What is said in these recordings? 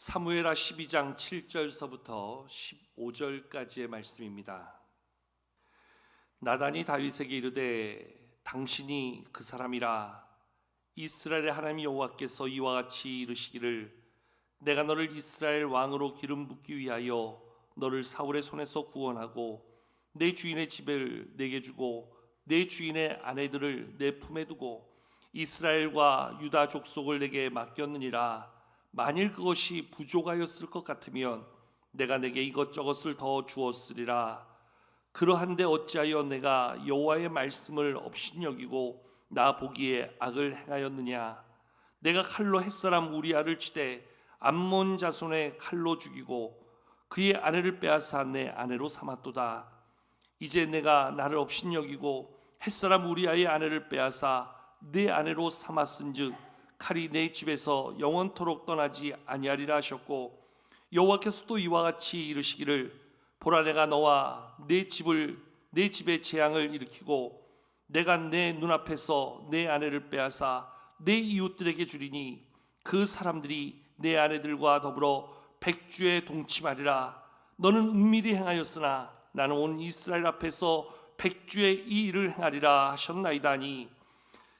사무엘하 12장 7절서부터 15절까지의 말씀입니다. 나단이 다윗에게 이르되 당신이 그 사람이라. 이스라엘의 하나님 여호와께서 이와 같이 이르시기를 내가 너를 이스라엘 왕으로 기름 붓기 위하여 너를 사울의 손에서 구원하고 내 주인의 집을 내게 주고 내 주인의 아내들을 내 품에 두고 이스라엘과 유다 족속을 내게 맡겼느니라. 만일 그것이 부족하였을 것 같으면 내가 내게 이것저것을 더 주었으리라. 그러한데 어찌하여 내가 여호와의 말씀을 업신여기고 나 보기에 악을 행하였느냐. 내가 칼로 햇사람 우리아를 치되 암몬 자손의 칼로 죽이고 그의 아내를 빼앗아 내 아내로 삼았도다. 이제 내가 나를 업신여기고 햇사람 우리아의 아내를 빼앗아 내 아내로 삼았은즉 칼이 내 집에서 영원토록 떠나지 아니하리라 하셨고, 여호와께서 또 이와 같이 이르시기를 보라, 내가 너와 내 집에 재앙을 일으키고 내가 내 눈앞에서 내 아내를 빼앗아 내 이웃들에게 주리니 그 사람들이 내 아내들과 더불어 백주에 동침하리라. 너는 은밀히 행하였으나 나는 온 이스라엘 앞에서 백주의 이 일을 행하리라 하셨나이다 하니,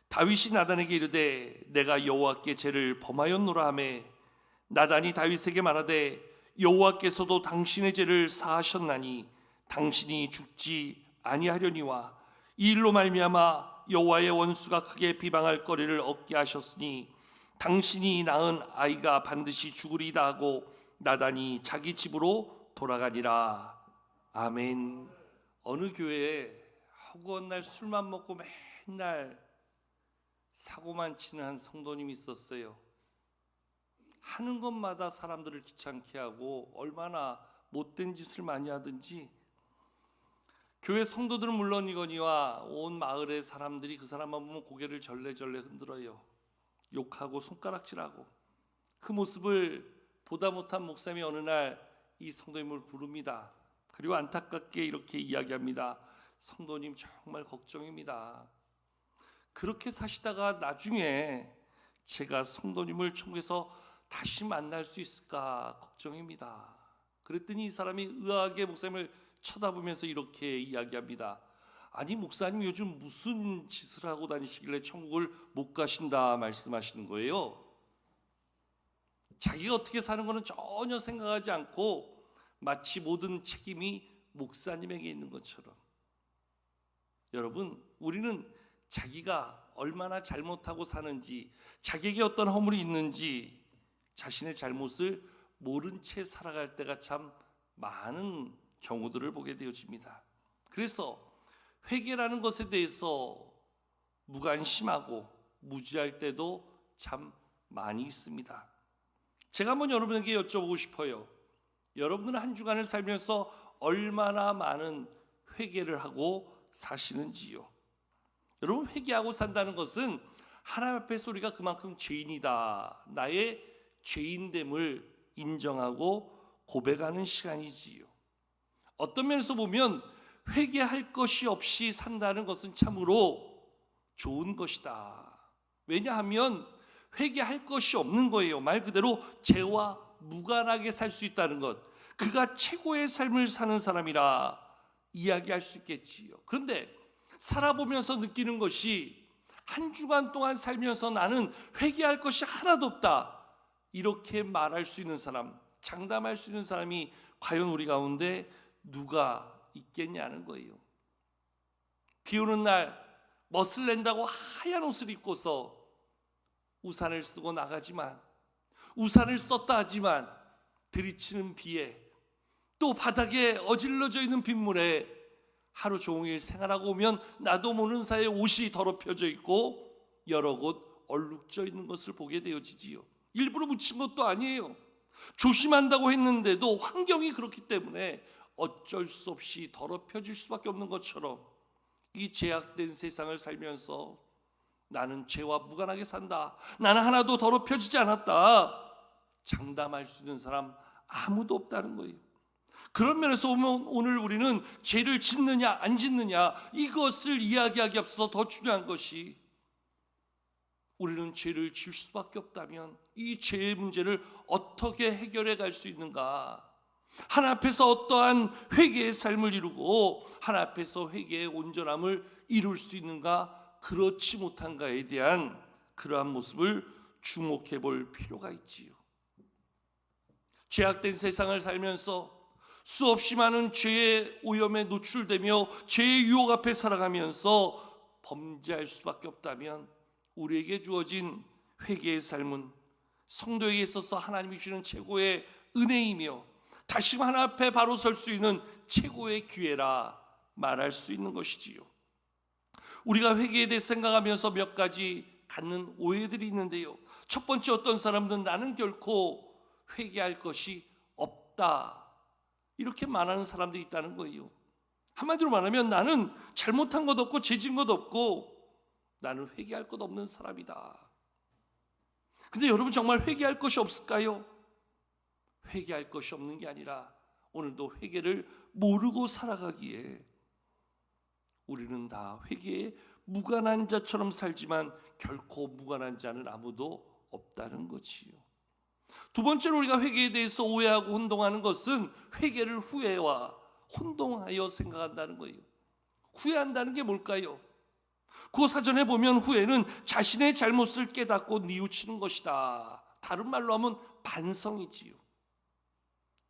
다윗이 나단에게 이르되 내가 여호와께 죄를 범하였노라 하매, 나단이 다윗에게 말하되 여호와께서도 당신의 죄를 사하셨나니 당신이 죽지 아니하려니와 이 일로 말미암아 여호와의 원수가 크게 비방할 거리를 얻게 하셨으니 당신이 낳은 아이가 반드시 죽으리다 하고 나단이 자기 집으로 돌아가니라. 아멘. 어느 교회에 허구한 날 술만 먹고 맨날 사고만 치는 한 성도님이 있었어요. 하는 것마다 사람들을 귀찮게 하고 얼마나 못된 짓을 많이 하든지 교회 성도들은 물론이거니와 온 마을의 사람들이 그 사람만 보면 고개를 절레절레 흔들어요. 욕하고 손가락질하고. 그 모습을 보다 못한 목사님이 어느 날 이 성도님을 부릅니다. 그리고 안타깝게 이렇게 이야기합니다. 성도님 정말 걱정입니다. 그렇게 사시다가 나중에 제가 성도님을 천국에서 다시 만날 수 있을까 걱정입니다. 그랬더니 이 사람이 의아하게 목사님을 쳐다보면서 이렇게 이야기합니다. 아니 목사님 요즘 무슨 짓을 하고 다니시길래 천국을 못 가신다 말씀하시는 거예요. 자기가 어떻게 사는 거는 전혀 생각하지 않고 마치 모든 책임이 목사님에게 있는 것처럼. 여러분, 우리는 자기가 얼마나 잘못하고 사는지, 자기에게 어떤 허물이 있는지 자신의 잘못을 모른 채 살아갈 때가 참 많은 경우들을 보게 되어집니다. 그래서 회개라는 것에 대해서 무관심하고 무지할 때도 참 많이 있습니다. 제가 한번 여러분에게 여쭤보고 싶어요. 여러분들은 한 주간을 살면서 얼마나 많은 회개를 하고 사시는지요? 여러분, 회개하고 산다는 것은 하나님 앞에서 우리가 그만큼 죄인이다, 나의 죄인됨을 인정하고 고백하는 시간이지요. 어떤 면에서 보면 회개할 것이 없이 산다는 것은 참으로 좋은 것이다. 왜냐하면 회개할 것이 없는 거예요. 말 그대로 죄와 무관하게 살 수 있다는 것, 그가 최고의 삶을 사는 사람이라 이야기할 수 있겠지요. 그런데 살아보면서 느끼는 것이 한 주간 동안 살면서 나는 회개할 것이 하나도 없다, 이렇게 말할 수 있는 사람, 장담할 수 있는 사람이 과연 우리 가운데 누가 있겠냐는 거예요. 비 오는 날 멋을 낸다고 하얀 옷을 입고서 우산을 쓰고 나가지만, 우산을 썼다 하지만 들이치는 비에 또 바닥에 어질러져 있는 빗물에 하루 종일 생활하고 오면 나도 모르는 사이에 옷이 더럽혀져 있고 여러 곳 얼룩져 있는 것을 보게 되어지지요. 일부러 묻힌 것도 아니에요. 조심한다고 했는데도 환경이 그렇기 때문에 어쩔 수 없이 더럽혀질 수밖에 없는 것처럼 이 죄악된 세상을 살면서 나는 죄와 무관하게 산다, 나는 하나도 더럽혀지지 않았다, 장담할 수 있는 사람 아무도 없다는 거예요. 그런 면에서 보면 오늘 우리는 죄를 짓느냐 안 짓느냐 이것을 이야기하기 앞서서 더 중요한 것이 우리는 죄를 지을 수밖에 없다면 이 죄의 문제를 어떻게 해결해 갈 수 있는가? 하나님 앞에서 어떠한 회개의 삶을 이루고 하나님 앞에서 회개의 온전함을 이룰 수 있는가, 그렇지 못한가에 대한 그러한 모습을 주목해 볼 필요가 있지요. 죄악된 세상을 살면서 수없이 많은 죄의 오염에 노출되며 죄의 유혹 앞에 살아가면서 범죄할 수밖에 없다면 우리에게 주어진 회개의 삶은 성도에게 있어서 하나님이 주시는 최고의 은혜이며 다시금 하나님 앞에 바로 설 수 있는 최고의 기회라 말할 수 있는 것이지요. 우리가 회개에 대해 생각하면서 몇 가지 갖는 오해들이 있는데요. 첫 번째, 어떤 사람들은 나는 결코 회개할 것이 없다, 이렇게 말하는 사람들이 있다는 거예요. 한마디로 말하면 나는 잘못한 것 없고 죄진 것 없고 나는 회개할 것 없는 사람이다. 근데 여러분, 정말 회개할 것이 없을까요? 회개할 것이 없는 게 아니라 오늘도 회개를 모르고 살아가기에 우리는 다 회개에 무관한 자처럼 살지만 결코 무관한 자는 아무도 없다는 거지요. 두 번째로 우리가 회개에 대해서 오해하고 혼동하는 것은 회개를 후회와 혼동하여 생각한다는 거예요. 후회한다는 게 뭘까요? 그 사전에 보면 후회는 자신의 잘못을 깨닫고 뉘우치는 것이다. 다른 말로 하면 반성이지요.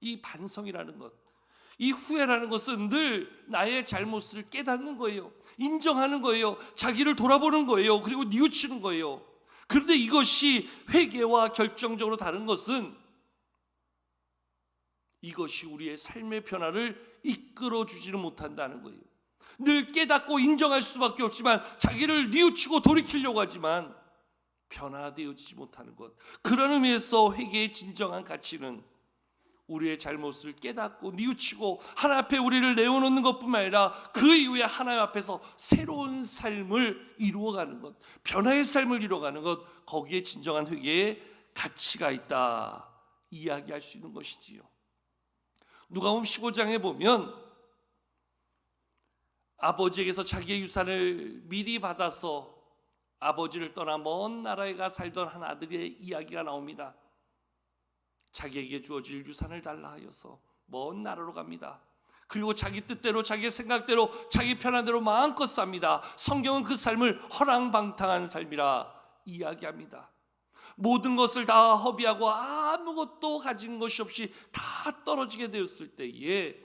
이 반성이라는 것, 이 후회라는 것은 늘 나의 잘못을 깨닫는 거예요. 인정하는 거예요. 자기를 돌아보는 거예요. 그리고 뉘우치는 거예요. 그런데 이것이 회개와 결정적으로 다른 것은 이것이 우리의 삶의 변화를 이끌어 주지는 못한다는 거예요. 늘 깨닫고 인정할 수밖에 없지만 자기를 뉘우치고 돌이키려고 하지만 변화되어지지 못하는 것. 그런 의미에서 회개의 진정한 가치는 우리의 잘못을 깨닫고 뉘우치고 하나님 앞에 우리를 내어놓는 것뿐만 아니라 그 이후에 하나님 앞에서 새로운 삶을 이루어가는 것, 변화의 삶을 이루어가는 것, 거기에 진정한 회개의 가치가 있다 이야기할 수 있는 것이지요. 누가복음 15장에 보면 아버지에게서 자기의 유산을 미리 받아서 아버지를 떠나 먼 나라에 가 살던 한 아들의 이야기가 나옵니다. 자기에게 주어질 유산을 달라 하여서 먼 나라로 갑니다. 그리고 자기 뜻대로, 자기 생각대로, 자기 편한대로 마음껏 삽니다. 성경은 그 삶을 허랑방탕한 삶이라 이야기합니다. 모든 것을 다 허비하고 아무것도 가진 것이 없이 다 떨어지게 되었을 때에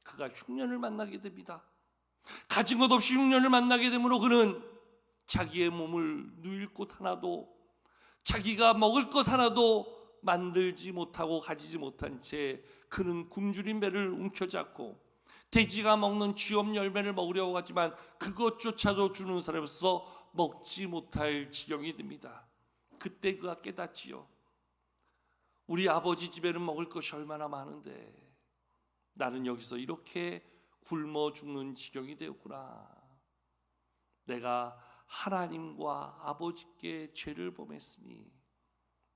그가 흉년을 만나게 됩니다. 가진 것 없이 흉년을 만나게 되므로 그는 자기의 몸을 누일 곳 하나도, 자기가 먹을 것 하나도 만들지 못하고 가지지 못한 채 그는 굶주린 배를 움켜잡고 돼지가 먹는 쥐엄 열매를 먹으려고 하지만 그것조차도 주는 사람으로서 먹지 못할 지경이 됩니다. 그때 그가 깨닫지요. 우리 아버지 집에는 먹을 것이 얼마나 많은데 나는 여기서 이렇게 굶어 죽는 지경이 되었구나. 내가 하나님과 아버지께 죄를 범했으니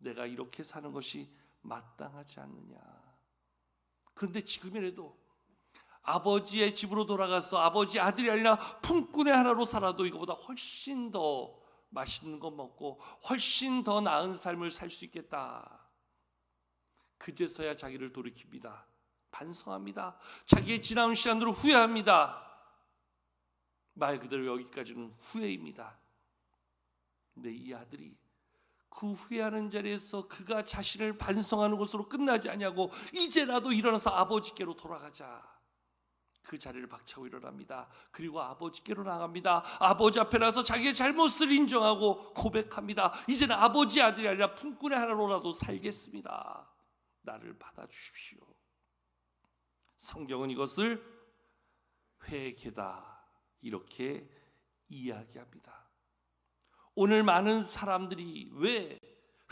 내가 이렇게 사는 것이 마땅하지 않느냐. 그런데 지금이라도 아버지의 집으로 돌아가서 아버지 아들이 아니라 품꾼의 하나로 살아도 이거보다 훨씬 더 맛있는 거 먹고 훨씬 더 나은 삶을 살 수 있겠다. 그제서야 자기를 돌이킵니다. 반성합니다. 자기의 지나온 시간으로 후회합니다. 말 그대로 여기까지는 후회입니다. 근데 이 아들이 그 후회하는 자리에서 그가 자신을 반성하는 것으로 끝나지 아니하고 이제라도 일어나서 아버지께로 돌아가자. 그 자리를 박차고 일어납니다. 그리고 아버지께로 나갑니다. 아버지 앞에 나서 자기의 잘못을 인정하고 고백합니다. 이제는 아버지 아들이 아니라 품꾼의 하나로라도 살겠습니다. 나를 받아주십시오. 성경은 이것을 회개다 이렇게 이야기합니다. 오늘 많은 사람들이 왜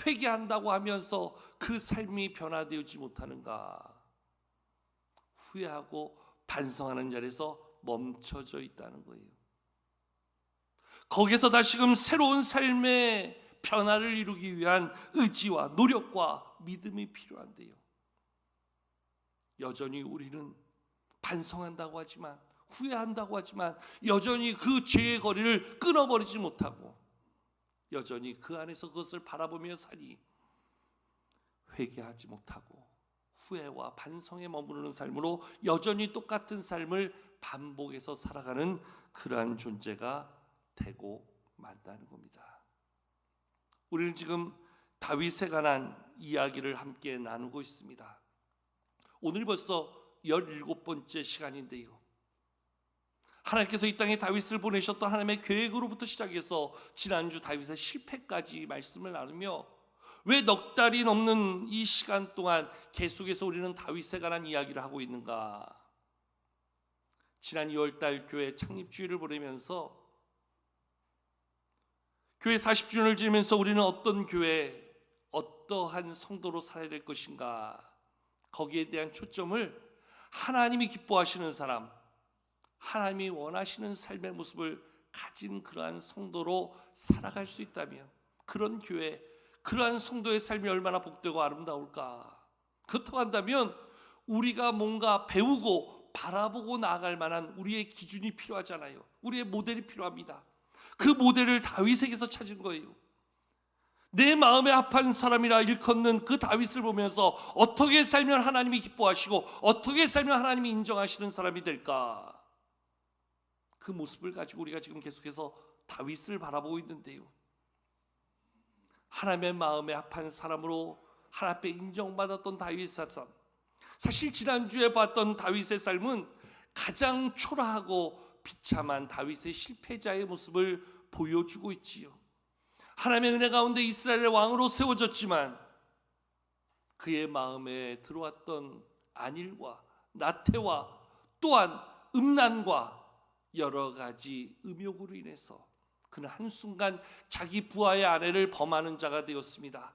회개한다고 하면서 그 삶이 변화되지 못하는가? 후회하고 반성하는 자리에서 멈춰져 있다는 거예요. 거기서 다시금 새로운 삶의 변화를 이루기 위한 의지와 노력과 믿음이 필요한데요. 여전히 우리는 반성한다고 하지만, 후회한다고 하지만 여전히 그 죄의 거리를 끊어버리지 못하고 여전히 그 안에서 그것을 바라보며 사니 회개하지 못하고 후회와 반성에 머무르는 삶으로 여전히 똑같은 삶을 반복해서 살아가는 그러한 존재가 되고 만다는 겁니다. 우리는 지금 다윗에 관한 이야기를 함께 나누고 있습니다. 오늘 벌써 17번째 시간인데요, 하나님께서 이 땅에 다윗을 보내셨던 하나님의 계획으로부터 시작해서 지난주 다윗의 실패까지 말씀을 나누며 왜 넉 달이 넘는 이 시간 동안 계속해서 우리는 다윗에 관한 이야기를 하고 있는가? 지난 2월달 교회 창립주일을 보내면서 교회 40주년을 지내면서 우리는 어떤 교회, 어떠한 성도로 살아야 될 것인가, 거기에 대한 초점을 하나님이 기뻐하시는 사람, 하나님이 원하시는 삶의 모습을 가진 그러한 성도로 살아갈 수 있다면 그런 교회, 그러한 성도의 삶이 얼마나 복되고 아름다울까. 그렇다고 한다면 우리가 뭔가 배우고 바라보고 나아갈 만한 우리의 기준이 필요하잖아요. 우리의 모델이 필요합니다. 그 모델을 다윗에게서 찾은 거예요. 내 마음에 합한 사람이라 일컫는 그 다윗을 보면서 어떻게 살면 하나님이 기뻐하시고 어떻게 살면 하나님이 인정하시는 사람이 될까? 그 모습을 가지고 우리가 지금 계속해서 다윗을 바라보고 있는데요, 하나님의 마음에 합한 사람으로 하나님 앞에 인정받았던 다윗의 삶, 사실 지난주에 봤던 다윗의 삶은 가장 초라하고 비참한 다윗의 실패자의 모습을 보여주고 있지요. 하나님의 은혜 가운데 이스라엘의 왕으로 세워졌지만 그의 마음에 들어왔던 안일과 나태와 또한 음란과 여러 가지 음욕으로 인해서 그는 한순간 자기 부하의 아내를 범하는 자가 되었습니다.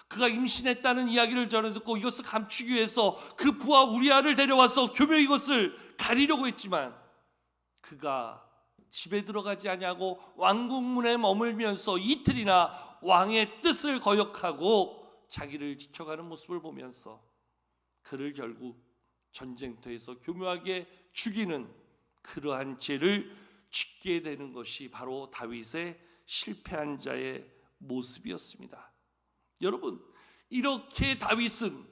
그가 임신했다는 이야기를 전해 듣고 이것을 감추기 위해서 그 부하 우리아를 데려와서 교묘히 이것을 가리려고 했지만 그가 집에 들어가지 아니하고 왕궁문에 머물면서 이틀이나 왕의 뜻을 거역하고 자기를 지켜가는 모습을 보면서 그를 결국 전쟁터에서 교묘하게 죽이는 그러한 죄를 짓게 되는 것이 바로 다윗의 실패한 자의 모습이었습니다. 여러분, 이렇게 다윗은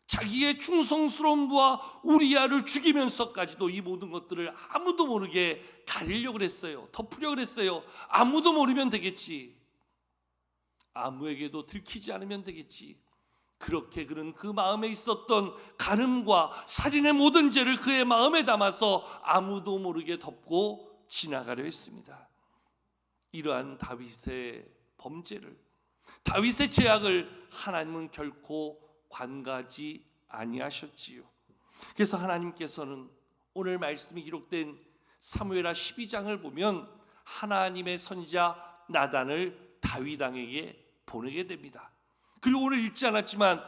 자기의 충성스러운 부하 우리아를 죽이면서까지도 이 모든 것들을 아무도 모르게 가리려고 했어요. 덮으려고 했어요. 아무도 모르면 되겠지, 아무에게도 들키지 않으면 되겠지. 그렇게 그는 그 마음에 있었던 간음과 살인의 모든 죄를 그의 마음에 담아서 아무도 모르게 덮고 지나가려 했습니다. 이러한 다윗의 범죄를, 다윗의 죄악을 하나님은 결코 관가하지 아니하셨지요. 그래서 하나님께서는 오늘 말씀이 기록된 사무엘하 12장을 보면 하나님의 선지자 나단을 다윗 왕에게 보내게 됩니다. 그리고 오늘 읽지 않았지만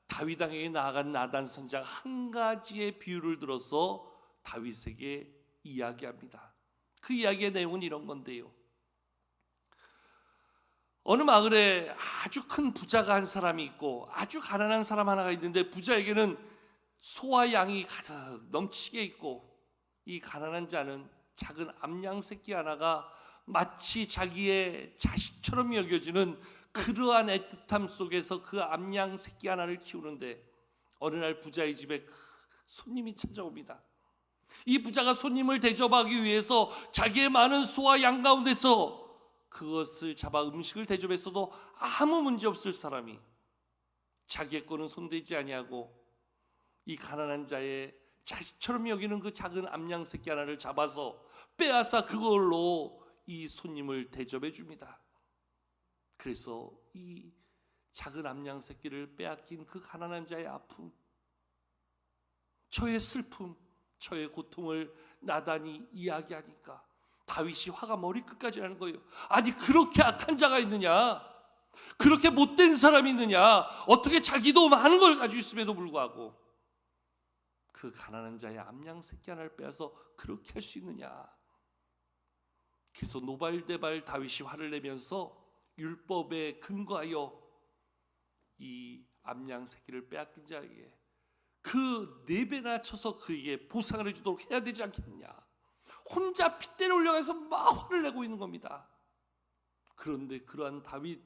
다윗 왕에게 나아간 나단 선지자가 한 가지의 비유를 들어서 다윗에게 이야기합니다. 그 이야기의 내용은 이런 건데요, 어느 마을에 아주 큰 부자가 한 사람이 있고 아주 가난한 사람 하나가 있는데 부자에게는 소와 양이 가득 넘치게 있고 이 가난한 자는 작은 암양 새끼 하나가 마치 자기의 자식처럼 여겨지는 그러한 애틋함 속에서 그 암양 새끼 하나를 키우는데 어느 날 부자의 집에 손님이 찾아옵니다. 이 부자가 손님을 대접하기 위해서 자기의 많은 소와 양 가운데서 그것을 잡아 음식을 대접했어도 아무 문제 없을 사람이 자기의 거는 손대지 아니하고 이 가난한 자의 자식처럼 여기는 그 작은 암양 새끼 하나를 잡아서 빼앗아 그걸로 이 손님을 대접해 줍니다. 그래서 이 작은 암양 새끼를 빼앗긴 그 가난한 자의 아픔, 저의 슬픔, 저의 고통을 나단이 이야기하니까 다윗이 화가 머리끝까지 나는 거예요. 아니, 그렇게 악한 자가 있느냐? 그렇게 못된 사람이 있느냐? 어떻게 자기도 많은 걸 가지고 있음에도 불구하고 그 가난한 자의 암양 새끼 하나를 빼앗아 그렇게 할 수 있느냐? 그래서 노발대발 다윗이 화를 내면서 율법에 근거하여 이 암양 새끼를 빼앗긴 자에게 그 4배나 쳐서 그에게 보상을 해주도록 해야 되지 않겠느냐? 혼자 핏대를 올려가서 막 화를 내고 있는 겁니다. 그런데 그러한 다윗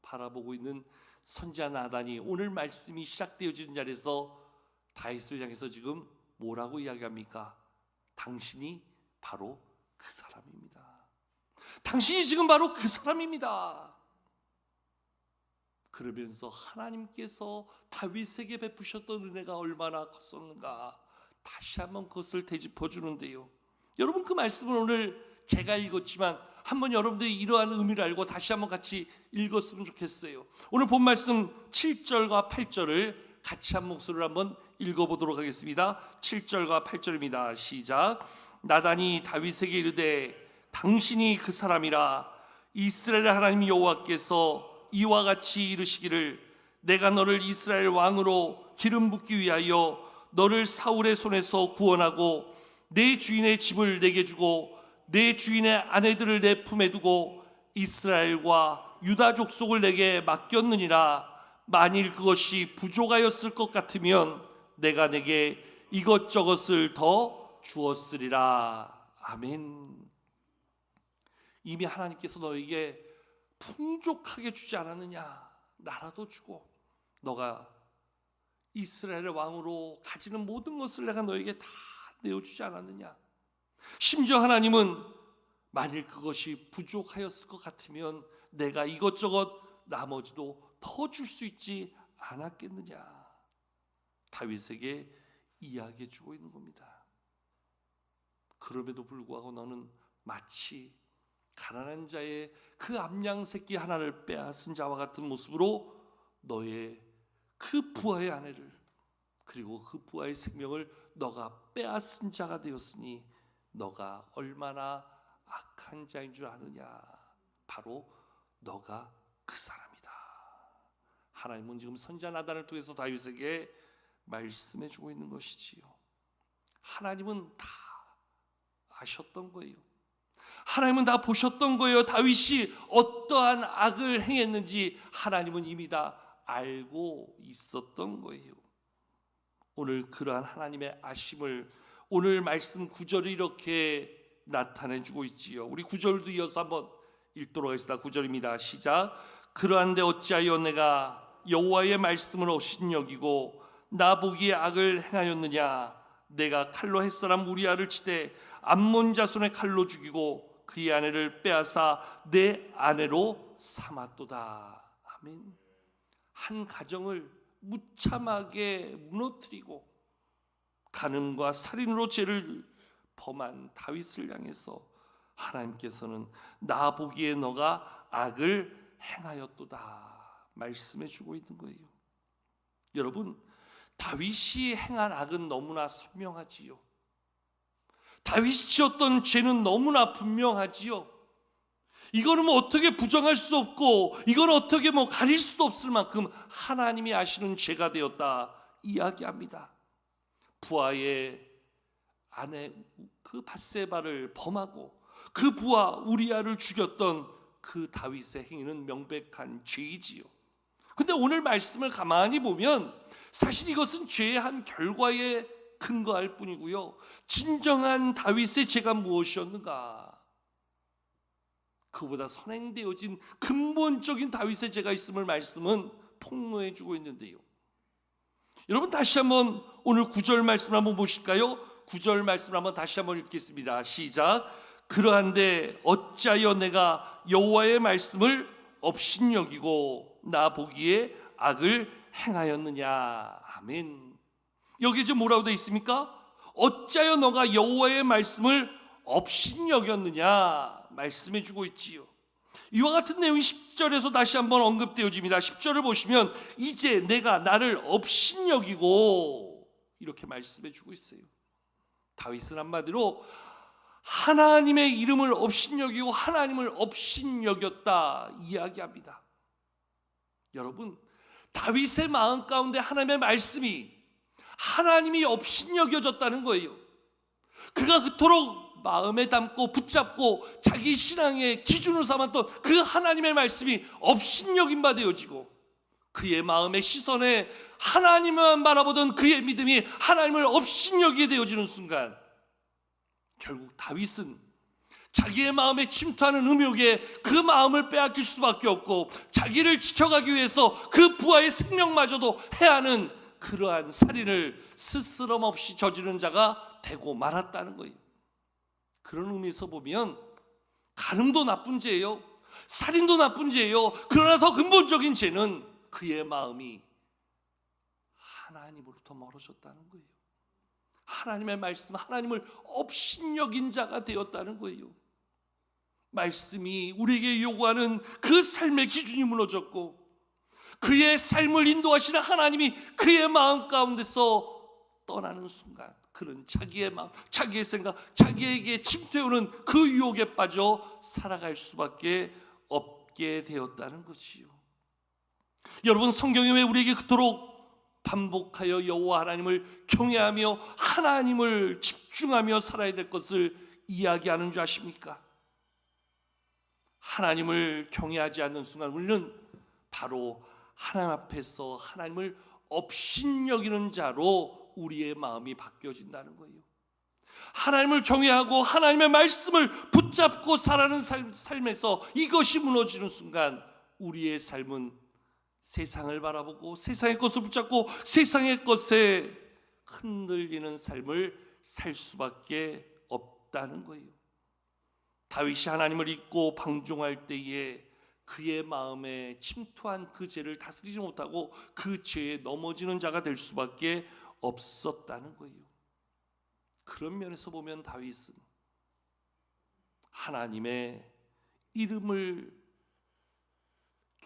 바라보고 있는 선지자 나단이 오늘 말씀이 시작되어지는 자리에서 다윗을 향해서 지금 뭐라고 이야기합니까? 당신이 바로 그 사람입니다. 당신이 지금 바로 그 사람입니다. 그러면서 하나님께서 다윗에게 베푸셨던 은혜가 얼마나 컸었는가 다시 한번 그것을 되짚어 주는데요. 여러분, 그 말씀을 오늘 제가 읽었지만 한번 여러분들이 이러한 의미를 알고 다시 한번 같이 읽었으면 좋겠어요. 오늘 본 말씀 7절과 8절을 같이 한 목소리로 한번 읽어보도록 하겠습니다. 7절과 8절입니다. 시작. 나단이 다윗에게 이르되 당신이 그 사람이라. 이스라엘 하나님 여호와께서 이와 같이 이르시기를 내가 너를 이스라엘 왕으로 기름 붓기 위하여 너를 사울의 손에서 구원하고 내 주인의 집을 내게 주고 내 주인의 아내들을 내 품에 두고 이스라엘과 유다 족속을 내게 맡겼느니라. 만일 그것이 부족하였을 것 같으면 내가 내게 이것저것을 더 주었으리라. 아멘. 이미 하나님께서 너에게 풍족하게 주지 않았느냐? 나라도 주고 너가 이스라엘의 왕으로 가지는 모든 것을 내가 너에게 다 내어주지 않았느냐? 심지어 하나님은 만일 그것이 부족하였을 것 같으면 내가 이것저것 나머지도 더 줄 수 있지 않았겠느냐? 다윗에게 이야기해 주고 있는 겁니다. 그럼에도 불구하고 너는 마치 가난한 자의 그 암양 새끼 하나를 빼앗은 자와 같은 모습으로 너의 그 부하의 아내를 그리고 그 부하의 생명을 너가 빼앗은 자가 되었으니 너가 얼마나 악한 자인 줄 아느냐? 바로 너가 그 사람이다. 하나님은 지금 선지자 나단을 통해서 다윗에게 말씀해 주고 있는 것이지요. 하나님은 다 아셨던 거예요. 하나님은 다 보셨던 거예요. 다윗이 어떠한 악을 행했는지 하나님은 이미 다 알고 있었던 거예요. 오늘 그러한 하나님의 아심을 오늘 말씀 9절이 이렇게 나타내주고 있지요. 우리 9절도 이어서 한번 읽도록 하겠습니다. 9절입니다. 시작. 그러한데 어찌하여 내가 여호와의 말씀을 업신여기고 나 보기에 악을 행하였느냐? 내가 칼로 햇사람 우리아를 치되 암몬 자손의 칼로 죽이고 그의 아내를 빼앗아 내 아내로 삼았도다. 아멘. 한 가정을 무참하게 무너뜨리고 간음과 살인으로 죄를 범한 다윗을 향해서 하나님께서는 나 보기에 너가 악을 행하였도다 말씀해 주고 있는 거예요. 여러분, 다윗이 행한 악은 너무나 선명하지요. 다윗이 지었던 죄는 너무나 분명하지요. 이거는 뭐 어떻게 부정할 수 없고 이건 어떻게 뭐 가릴 수도 없을 만큼 하나님이 아시는 죄가 되었다 이야기합니다. 부하의 아내 그 밧세바를 범하고 그 부하 우리아를 죽였던 그 다윗의 행위는 명백한 죄이지요. 근데 오늘 말씀을 가만히 보면 사실 이것은 죄의 한 결과에 근거할 뿐이고요. 진정한 다윗의 죄가 무엇이었는가? 그보다 선행되어진 근본적인 다윗의 죄가 있음을 말씀은 폭로해 주고 있는데요. 여러분, 다시 한번 오늘 9절 말씀을 한번 보실까요? 9절 말씀을 한번 다시 한번 읽겠습니다. 시작. 그러한데 어찌하여 내가 여호와의 말씀을 업신여기고 나 보기에 악을 행하였느냐? 아멘. 여기 지금 뭐라고 되어 있습니까? 어찌하여 너가 여호와의 말씀을 업신여겼느냐? 말씀해 주고 있지요. 이와 같은 내용이 10절에서 다시 한번 언급되어집니다. 10절을 보시면 이제 내가 나를 업신여기고 이렇게 말씀해 주고 있어요. 다윗은 한마디로 하나님의 이름을 업신여기고 하나님을 업신여겼다 이야기합니다. 여러분, 다윗의 마음 가운데 하나님의 말씀이 하나님이 업신여겨졌다는 거예요. 그가 그토록 마음에 담고 붙잡고 자기 신앙의 기준으로 삼았던 그 하나님의 말씀이 업신여긴 바 되어지고 그의 마음의 시선에 하나님만 바라보던 그의 믿음이 하나님을 업신여기게 되어지는 순간 결국 다윗은 자기의 마음에 침투하는 음욕에 그 마음을 빼앗길 수밖에 없고, 자기를 지켜가기 위해서 그 부하의 생명마저도 해하는 그러한 살인을 스스럼 없이 저지른 자가 되고 말았다는 거예요. 그런 의미에서 보면 간음도 나쁜 죄예요, 살인도 나쁜 죄예요. 그러나 더 근본적인 죄는 그의 마음이 하나님으로부터 멀어졌다는 거예요. 하나님의 말씀, 하나님을 업신여긴 자가 되었다는 거예요. 말씀이 우리에게 요구하는 그 삶의 기준이 무너졌고, 그의 삶을 인도하시는 하나님이 그의 마음 가운데서 떠나는 순간, 그는 자기의 마음, 자기의 생각, 자기에게 침투해오는 그 유혹에 빠져 살아갈 수밖에 없게 되었다는 것이요. 여러분, 성경이 왜 우리에게 그토록 반복하여 여호와 하나님을 경외하며 하나님을 집중하며 살아야 될 것을 이야기하는 줄 아십니까? 하나님을 경외하지 않는 순간 우리는 바로 하나님 앞에서 하나님을 업신여기는 자로 우리의 마음이 바뀌어진다는 거예요. 하나님을 경외하고 하나님의 말씀을 붙잡고 살아가는 삶에서 이것이 무너지는 순간 우리의 삶은 세상을 바라보고 세상의 것을 붙잡고 세상의 것에 흔들리는 삶을 살 수밖에 없다는 거예요. 다윗이 하나님을 잊고 방종할 때에 그의 마음에 침투한 그 죄를 다스리지 못하고 그 죄에 넘어지는 자가 될 수밖에 없었다는 거예요. 그런 면에서 보면 다윗은 하나님의 이름을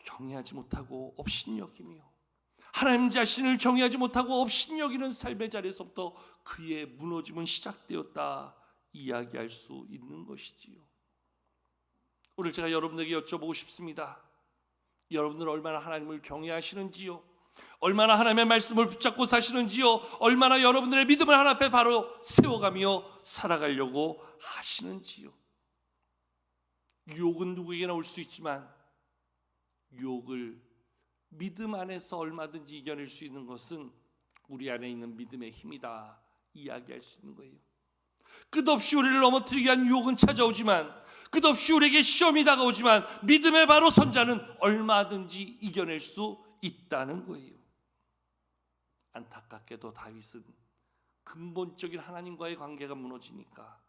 경외하지 못하고 업신여기며 하나님 자신을 경외하지 못하고 업신여기는 삶의 자리에서부터 그의 무너짐은 시작되었다 이야기할 수 있는 것이지요. 오늘 제가 여러분에게 여쭤보고 싶습니다. 여러분들 얼마나 하나님을 경외하시는지요? 얼마나 하나님의 말씀을 붙잡고 사시는지요? 얼마나 여러분들의 믿음을 하나님 앞에 바로 세워가며 살아가려고 하시는지요? 유혹은 누구에게나 올 수 있지만 유혹을 믿음 안에서 얼마든지 이겨낼 수 있는 것은 우리 안에 있는 믿음의 힘이다 이야기할 수 있는 거예요. 끝없이 우리를 넘어뜨리기 위한 유혹은 찾아오지만, 끝없이 우리에게 시험이 다가오지만 믿음의 바로 선자는 얼마든지 이겨낼 수 있다는 거예요. 안타깝게도 다윗은 근본적인 하나님과의 관계가 무너지니까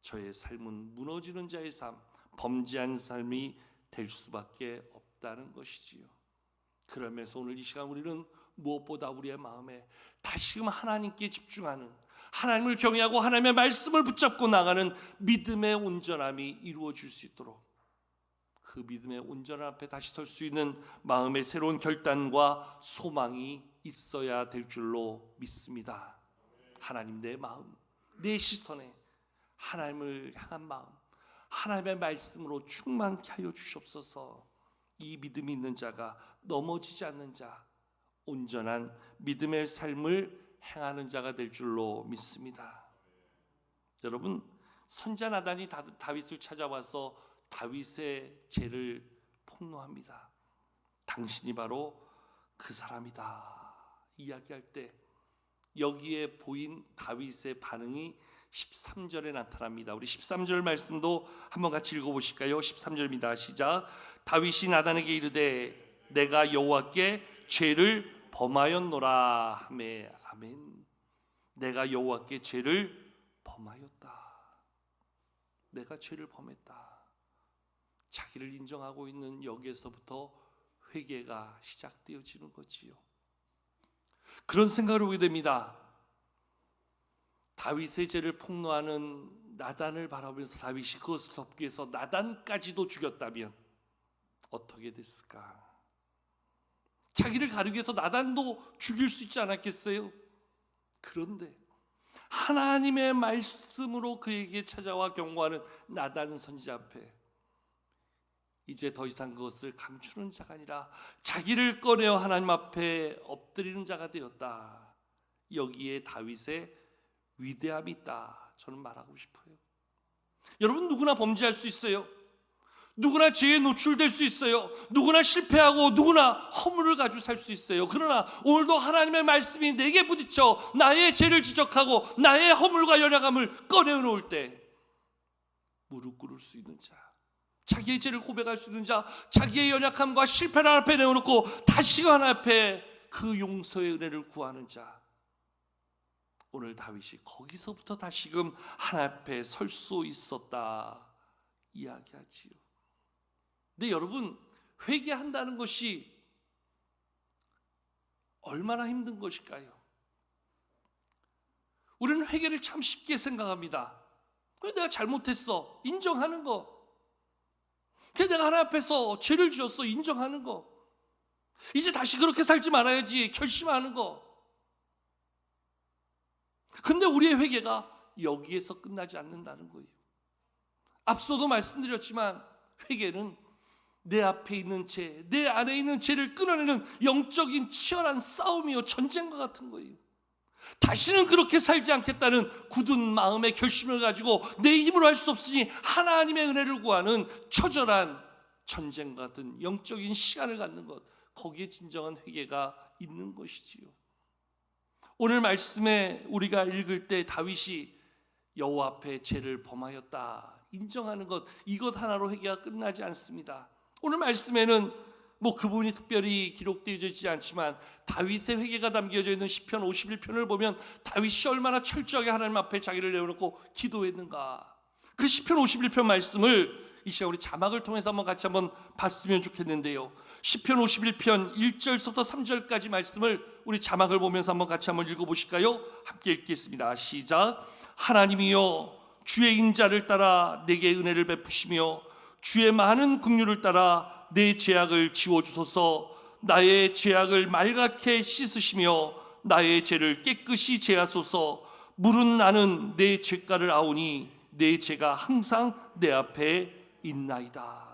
저의 삶은 무너지는 자의 삶, 범죄한 삶이 될 수밖에 없다는 것이지요. 그러면서 오늘 이 시간 우리는 무엇보다 우리의 마음에 다시금 하나님께 집중하는, 하나님을 경외하고 하나님의 말씀을 붙잡고 나가는 믿음의 온전함이 이루어질 수 있도록, 그 믿음의 온전함 앞에 다시 설 수 있는 마음의 새로운 결단과 소망이 있어야 될 줄로 믿습니다. 하나님, 내 마음, 내 시선에 하나님을 향한 마음, 하나님의 말씀으로 충만케 하여 주시옵소서. 이 믿음이 있는 자가 넘어지지 않는 자, 온전한 믿음의 삶을 행하는 자가 될 줄로 믿습니다. 여러분, 선지자 나단이 다윗을 찾아와서 다윗의 죄를 폭로합니다. 당신이 바로 그 사람이다 이야기할 때 여기에 보인 다윗의 반응이 13절에 나타납니다. 우리 13절 말씀도 한번 같이 읽어보실까요? 13절입니다. 시작. 다윗이 나단에게 이르되 내가 여호와께 죄를 범하였노라 하매. 아멘. 내가 여호와께 죄를 범하였다. 내가 죄를 범했다. 자기를 인정하고 있는 여기에서부터 회개가 시작되어지는 거지요. 그런 생각을 하게 됩니다. 다윗의 죄를 폭로하는 나단을 바라보면서 다윗이 그것을 덮기 위해서 나단까지도 죽였다면 어떻게 됐을까? 자기를 가리기 위해서 나단도 죽일 수 있지 않았겠어요? 그런데 하나님의 말씀으로 그에게 찾아와 경고하는 나단 선지자 앞에 이제 더 이상 그것을 감추는 자가 아니라 자기를 꺼내어 하나님 앞에 엎드리는 자가 되었다. 여기에 다윗의 위대함이 있다. 저는 말하고 싶어요. 여러분, 누구나 범죄할 수 있어요. 누구나 죄에 노출될 수 있어요. 누구나 실패하고 누구나 허물을 가지고 살 수 있어요. 그러나 오늘도 하나님의 말씀이 내게 부딪혀 나의 죄를 지적하고 나의 허물과 연약함을 꺼내놓을 때 무릎 꿇을 수 있는 자, 자기의 죄를 고백할 수 있는 자, 자기의 연약함과 실패를 앞에 내어놓고 다시금 하나님 앞에 그 용서의 은혜를 구하는 자, 오늘 다윗이 거기서부터 다시금 하나님 앞에 설 수 있었다 이야기하지요. 근데 여러분, 회개한다는 것이 얼마나 힘든 것일까요? 우리는 회개를 참 쉽게 생각합니다. 내가 잘못했어, 인정하는 거. 내가 하나님 앞에서 죄를 지었어, 인정하는 거. 이제 다시 그렇게 살지 말아야지, 결심하는 거. 근데 우리의 회개가 여기에서 끝나지 않는다는 거예요. 앞서도 말씀드렸지만 회개는 내 앞에 있는 죄, 내 안에 있는 죄를 끊어내는 영적인 치열한 싸움이요, 전쟁과 같은 거예요. 다시는 그렇게 살지 않겠다는 굳은 마음의 결심을 가지고 내 힘으로 할 수 없으니 하나님의 은혜를 구하는 처절한 전쟁 같은 영적인 시간을 갖는 것, 거기에 진정한 회개가 있는 것이지요. 오늘 말씀에 우리가 읽을 때 다윗이 여호와 앞에 죄를 범하였다 인정하는 것, 이것 하나로 회개가 끝나지 않습니다. 오늘 말씀에는 그분이 특별히 기록되어져 있지 않지만 다윗의 회개가 담겨져 있는 시편 51편을 보면 다윗이 얼마나 철저하게 하나님 앞에 자기를 내어놓고 기도했는가. 그 시편 51편 말씀을 이 시간 우리 자막을 통해서 같이 한번 봤으면 좋겠는데요. 시편 51편 1절부터 3절까지 말씀을 우리 자막을 보면서 같이 한번 읽어보실까요? 함께 읽겠습니다. 시작. 하나님이여, 주의 인자를 따라 내게 은혜를 베푸시며 주의 많은 긍휼을 따라 내 죄악을 지워주소서. 나의 죄악을 말갛게 씻으시며 나의 죄를 깨끗이 제하소서. 물은 나는 내 죄가를 아오니 내 죄가 항상 내 앞에 있나이다.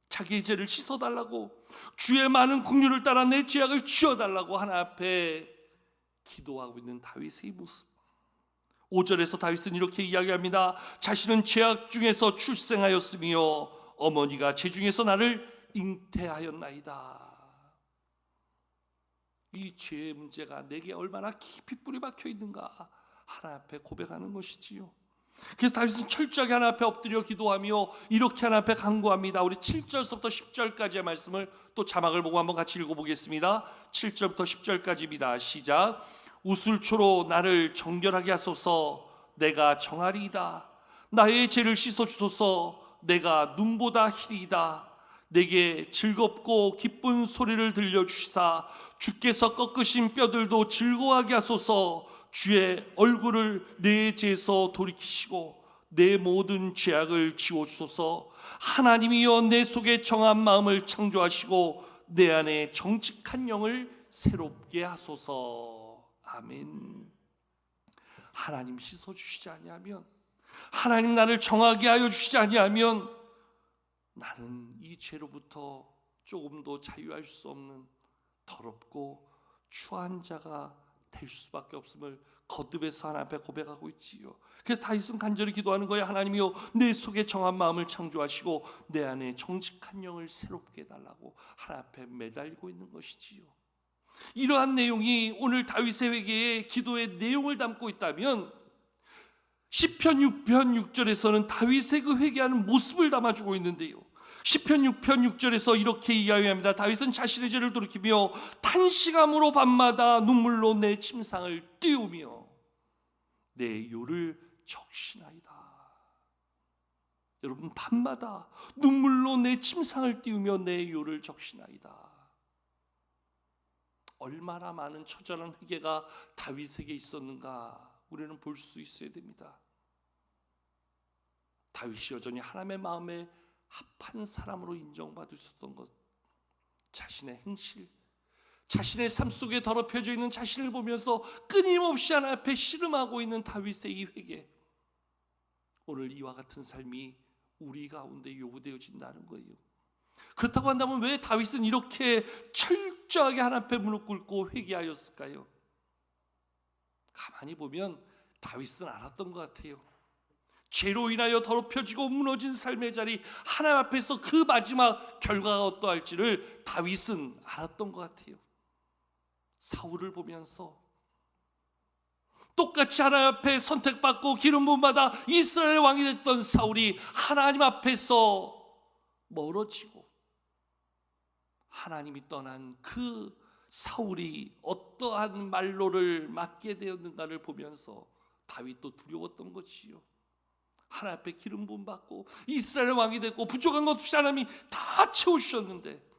자기의 죄를 씻어달라고, 주의 많은 긍휼을 따라 내 죄악을 지워달라고 하나님 앞에 기도하고 있는 다윗의 모습. 5절에서 다윗은 이렇게 이야기합니다. 자신은 죄악 중에서 출생하였으며 어머니가 죄 중에서 나를 잉태하였나이다. 이 죄의 문제가 내게 얼마나 깊이 뿌리 박혀 있는가 하나님 앞에 고백하는 것이지요. 그래서 다윗은 철저하게 하나님 앞에 엎드려 기도하며 이렇게 하나님 앞에 간구합니다. 우리 7절부터 10절까지의 말씀을 또 자막을 보고 한번 같이 읽어보겠습니다. 7절부터 10절까지입니다. 시작. 우슬초로 나를 정결하게 하소서. 내가 정하리이다. 나의 죄를 씻어주소서. 내가 눈보다 희리이다. 내게 즐겁고 기쁜 소리를 들려주시사 주께서 꺾으신 뼈들도 즐거워하게 하소서. 주의 얼굴을 내 죄에서 돌이키시고 내 모든 죄악을 지워주소서. 하나님이여, 내 속에 정한 마음을 창조하시고 내 안에 정직한 영을 새롭게 하소서. 아멘. 하나님 씻어주시지 아니하면, 하나님 나를 정하게 하여 주시지 아니하면 나는 이 죄로부터 조금도 자유할 수 없는 더럽고 추한 자가 될 수밖에 없음을 거듭해서 하나님 앞에 고백하고 있지요. 그래서 다윗은 간절히 기도하는 거예요. 하나님이여, 내 속에 정한 마음을 창조하시고 내 안에 정직한 영을 새롭게 해달라고 하나님 앞에 매달리고 있는 것이지요. 이러한 내용이 오늘 다윗의 회개의 기도의 내용을 담고 있다면 시편 6편 6절에서는 다윗의 그 회개하는 모습을 담아주고 있는데요. 시편 6편 6절에서 이렇게 이야기합니다. 다윗은 자신의 죄를 돌이키며 탄식함으로 밤마다 눈물로 내 침상을 띄우며 내 요를 적시나이다. 여러분, 밤마다 눈물로 내 침상을 띄우며 내 요를 적시나이다. 얼마나 많은 처절한 회개가 다윗에게 있었는가 우리는 볼 수 있어야 됩니다. 다윗이 여전히 하나님의 마음에 합한 사람으로 인정받을 수 있었던 것, 자신의 행실, 자신의 삶 속에 더럽혀져 있는 자신을 보면서 끊임없이 하나님 앞에 씨름하고 있는 다윗의 이 회개, 오늘 이와 같은 삶이 우리 가운데 요구되어진다는 거예요. 그렇다고 한다면 왜 다윗은 이렇게 철저하게 하나님 앞에 무릎 꿇고 회개하였을까요? 가만히 보면 다윗은 알았던 것 같아요. 죄로 인하여 더럽혀지고 무너진 삶의 자리, 하나님 앞에서 그 마지막 결과가 어떠할지를 다윗은 알았던 것 같아요. 사울을 보면서, 똑같이 하나님 앞에 선택받고 기름 부음 받아 이스라엘의 왕이 됐던 사울이 하나님 앞에서 멀어지고 하나님이 떠난 그 사울이 어떠한 말로를 맞게 되었는가를 보면서 다윗도 두려웠던 것이요. 하나님 앞에 기름 부음 받고 이스라엘 왕이 됐고 부족한 것 없이 하나님이 다 채우셨는데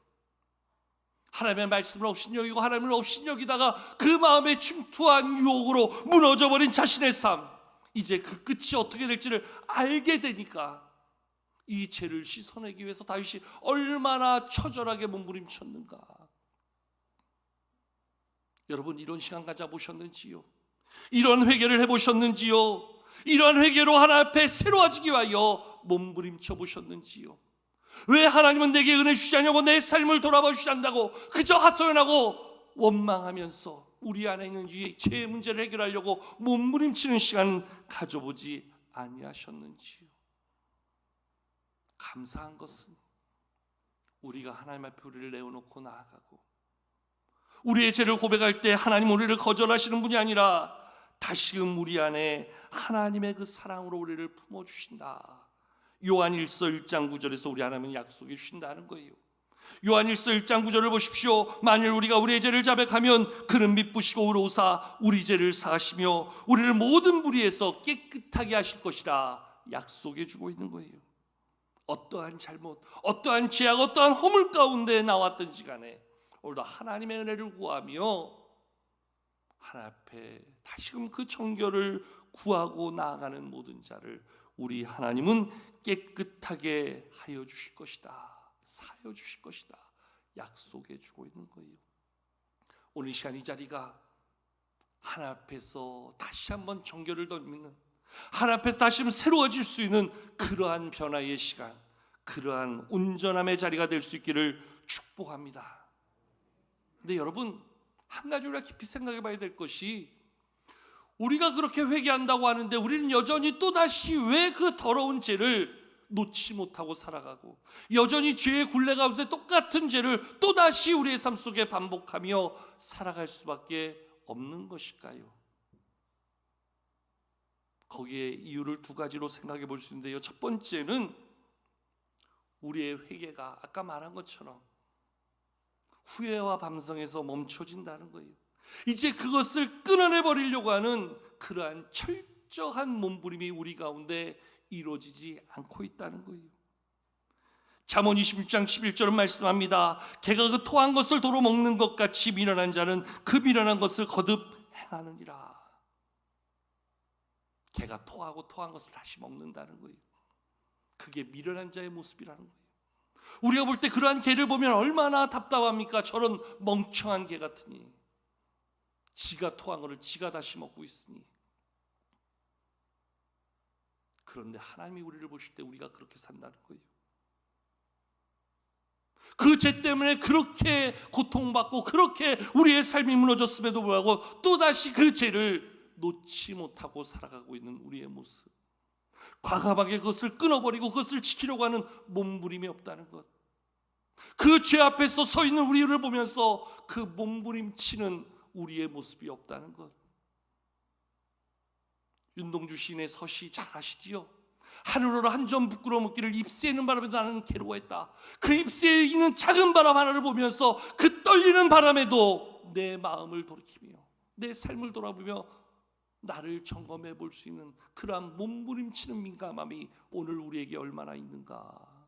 하나님의 말씀을 업신여기고 하나님을 업신여기다가 그 마음에 침투한 유혹으로 무너져버린 자신의 삶, 이제 그 끝이 어떻게 될지를 알게 되니까 이 죄를 씻어내기 위해서 다윗이 얼마나 처절하게 몸부림쳤는가. 여러분, 이런 시간 가져보셨는지요? 이런 회개를 해보셨는지요? 이러한 회개로 하나님 앞에 새로워지기 위하여 몸부림쳐 보셨는지요? 왜 하나님은 내게 은혜 주지 않냐고 내 삶을 돌아봐 주지 않는다고 그저 하소연하고 원망하면서 우리 안에 있는 이 죄의 문제를 해결하려고 몸부림치는 시간 가져보지 아니하셨는지요? 감사한 것은 우리가 하나님 앞에 우리를 내어놓고 나아가고 우리의 죄를 고백할 때 하나님 우리를 거절하시는 분이 아니라 다시금 우리 안에 하나님의 그 사랑으로 우리를 품어주신다. 요한일서 1장 9절에서 우리 하나님은 약속해 주신다는 거예요. 요한일서 1장 9절을 보십시오. 만일 우리가 우리의 죄를 자백하면 그는 미쁘시고 의로우사 우리 죄를 사하시며 우리를 모든 불의에서 깨끗하게 하실 것이라 약속해 주고 있는 거예요. 어떠한 잘못, 어떠한 죄악, 어떠한 허물 가운데 나왔던지 간에 오늘도 하나님의 은혜를 구하며 하나님 앞에 다시금 그 정결을 구하고 나아가는 모든 자를 우리 하나님은 깨끗하게 하여 주실 것이다, 사여 주실 것이다 약속해 주고 있는 거예요. 오늘 이 시간 이 자리가 하나님 앞에서 다시 한번 정결을 덧입는, 하나님 앞에서 다시 한번 새로워질 수 있는 그러한 변화의 시간, 그러한 온전함의 자리가 될 수 있기를 축복합니다. 근데 여러분, 한 가지 우리가 깊이 생각해 봐야 될 것이, 우리가 그렇게 회개한다고 하는데 우리는 여전히 또다시 왜 그 더러운 죄를 놓지 못하고 살아가고 여전히 죄의 굴레 가운데 똑같은 죄를 또다시 우리의 삶 속에 반복하며 살아갈 수밖에 없는 것일까요? 거기에 이유를 두 가지로 생각해 볼 수 있는데요. 첫 번째는 우리의 회개가 아까 말한 것처럼 후회와 반성에서 멈춰진다는 거예요. 이제 그것을 끊어내버리려고 하는 그러한 철저한 몸부림이 우리 가운데 이루어지지 않고 있다는 거예요. 잠언 26장 11절은 말씀합니다. 개가 그 토한 것을 도로 먹는 것 같이 미련한 자는 그 미련한 것을 거듭 행하느니라. 개가 토한 것을 다시 먹는다는 거예요. 그게 미련한 자의 모습이라는 거예요. 우리가 볼 때 그러한 개를 보면 얼마나 답답합니까? 저런 멍청한 개 같으니 지가 토한 것을 지가 다시 먹고 있으니. 그런데 하나님이 우리를 보실 때 우리가 그렇게 산다는 거예요. 그 죄 때문에 그렇게 고통받고 그렇게 우리의 삶이 무너졌음에도 불구하고 또다시 그 죄를 놓지 못하고 살아가고 있는 우리의 모습, 과감하게 그것을 끊어버리고 그것을 지키려고 하는 몸부림이 없다는 것, 그 죄 앞에서 서 있는 우리를 보면서 그 몸부림치는 우리의 모습이 없다는 것. 윤동주 시인의 서시 잘 아시지요? 하늘으로 한 점 부끄러워 묻기를 입새에 있는 바람에도 나는 괴로워했다. 그 입새에 있는 작은 바람 하나를 보면서 그 떨리는 바람에도 내 마음을 돌이키며 내 삶을 돌아보며 나를 점검해 볼 수 있는 그러한 몸부림치는 민감함이 오늘 우리에게 얼마나 있는가.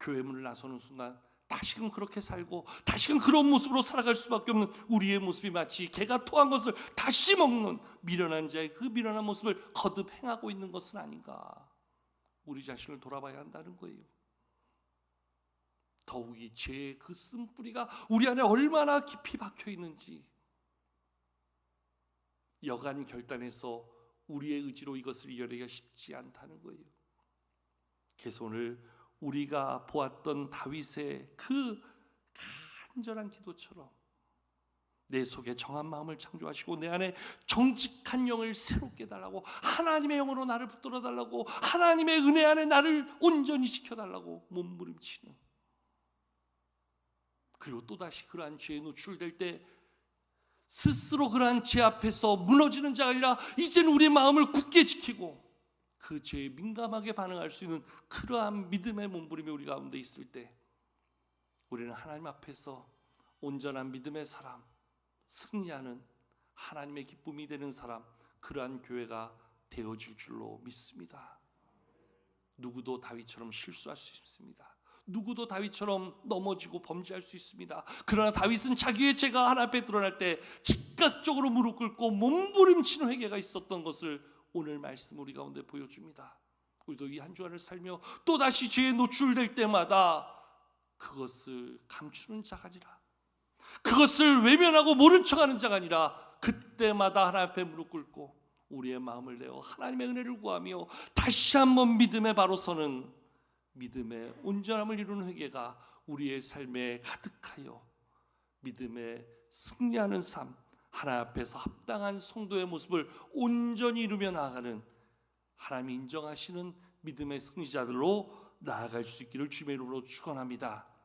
교회 문을 나서는 순간 다시금 그렇게 살고 다시금 그런 모습으로 살아갈 수밖에 없는 우리의 모습이 마치 개가 토한 것을 다시 먹는 미련한 자의 그 미련한 모습을 거듭 행하고 있는 것은 아닌가. 우리 자신을 돌아봐야 한다는 거예요. 더욱이 죄의 그 쓴뿌리가 우리 안에 얼마나 깊이 박혀 있는지 여간 결단해서 우리의 의지로 이것을 이겨내기가 쉽지 않다는 거예요. 그래서 오늘 우리가 보았던 다윗의 그 간절한 기도처럼 내 속에 정한 마음을 창조하시고 내 안에 정직한 영을 새롭게 달라고, 하나님의 영으로 나를 붙들어 달라고, 하나님의 은혜 안에 나를 온전히 지켜달라고 스스로 그러한 죄 앞에서 무너지는 자가 아니라 이제는 우리의 마음을 굳게 지키고 그 죄에 민감하게 반응할 수 있는 그러한 믿음의 몸부림이 우리 가운데 있을 때 우리는 하나님 앞에서 온전한 믿음의 사람, 승리하는 하나님의 기쁨이 되는 사람, 그러한 교회가 되어질 줄로 믿습니다. 누구도 다윗처럼 실수할 수 있습니다. 누구도 다윗처럼 넘어지고 범죄할 수 있습니다. 그러나 다윗은 자기의 죄가 하나님 앞에 드러날 때 즉각적으로 무릎 꿇고 몸부림치는 회개가 있었던 것을 오늘 말씀 우리 가운데 보여줍니다. 우리도 이 한 주간을 살며 또다시 죄에 노출될 때마다 그것을 감추는 자가 아니라, 그것을 외면하고 모른 척하는 자가 아니라 그때마다 하나님 앞에 무릎 꿇고 우리의 마음을 내어 하나님의 은혜를 구하며 다시 한번 믿음에 바로 서는 믿음의 온전함을 이루는 회개가 우리의 삶에 가득하여 믿음에 승리하는 삶, 하나님 앞에서 합당한 성도의 모습을 온전히 이루며 나아가는 하나님이 인정하시는 믿음의 승리자들로 나아갈 수 있기를 주님의 이름으로 축원합니다.